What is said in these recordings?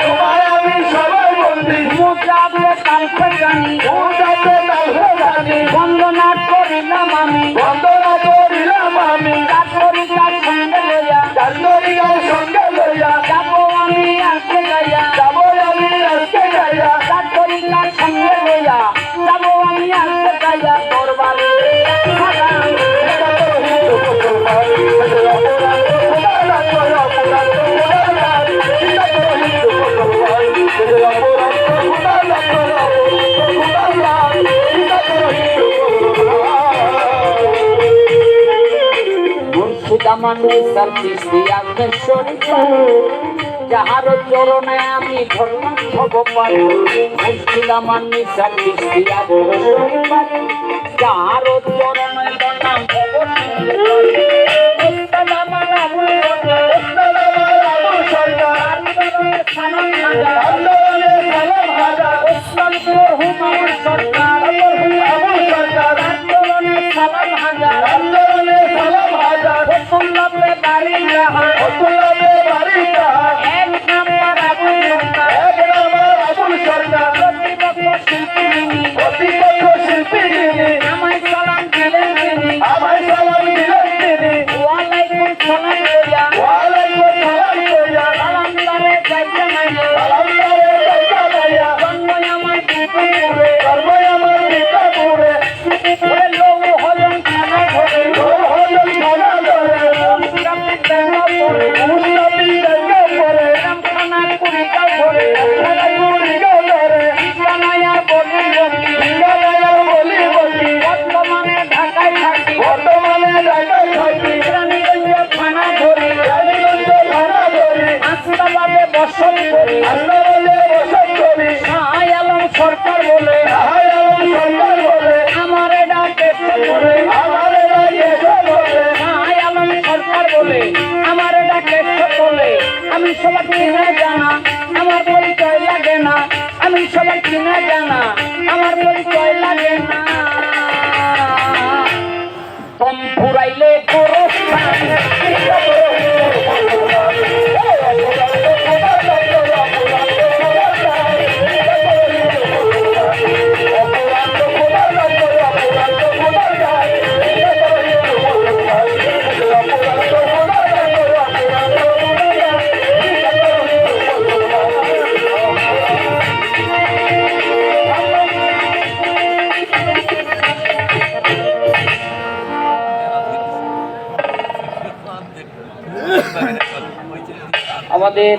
তোমায় আমি সবাই বন্দি মুজাবে কালকে জানি বন্দনা করিলাম আমি চাকরিকার সঙ্গে লইয়া যাবো আমি আজকে যাইয়া চাকরিকার সঙ্গে লইয়া যাবো আমি আজকে যাইয়া তোর বাড়ি যাহার চরণে আমি ধর্ম হব পারি মুর্শিদামান নিসার দৃষ্টি যাহার চরণে নাম সরকার বলে আমার ডাকে সরকার বলে আমার ডাকে বলে আমি সবাই চিনে জানা আমার পরিচয় লাগে না আমি সবাই চিনে জানা আমার পরিচয় লাগে না কম ফুরাইলে আমাদের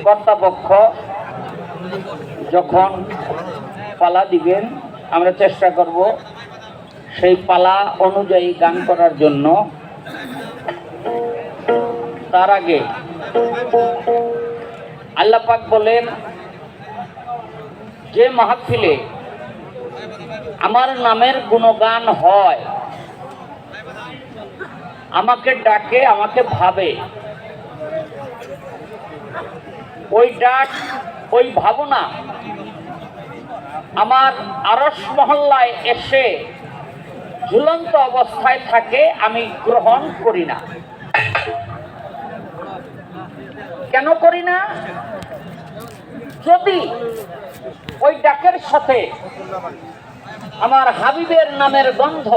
কর্তৃপক্ষ যখন পালা দিবেন আমরা চেষ্টা করব সেই পালা অনুযায়ী গান করার জন্য। তার আগে আল্লাহ পাক বলেন যে মাহফিলে আমার নামের গুণগান হয়, আমাকে ডাকে, আমাকে ভাবে, ওই ডাক ওই ভাবনা আমার আরশ মহল্লায় এসে ঝুলন্ত অবস্থায় থাকে, আমি গ্রহণ করি না। কেন করি না? যদি ওই ডাকের সাথে আমার হাবিবের নামের গন্ধ,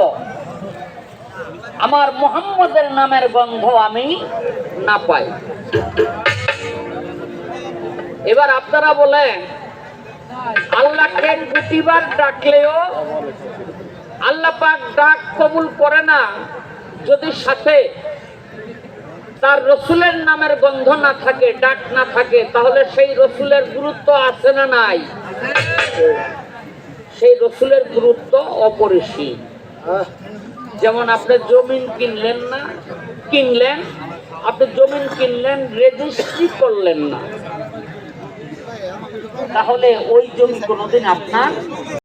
আমার মুহাম্মদের নামের গন্ধ আমি না পাই। এবার আপনারা বলেন, আল্লাহকে প্রতিবার ডাকলেও আল্লাহ পাক ডাক কবুল করে না যদি সাথে তার রসুলের নামের গন্ধ না থাকে, ডাক না থাকে, তাহলে সেই রসুলের গুরুত্ব আছে না নাই? সেই রসুলের গুরুত্ব অপরিসীম। যেমন আপনি জমিন কিনলেন, আপনি জমিন কিনলেন, রেজিস্ট্রি করলেন না, তাহলে ওই জমি কোনোদিন আপনার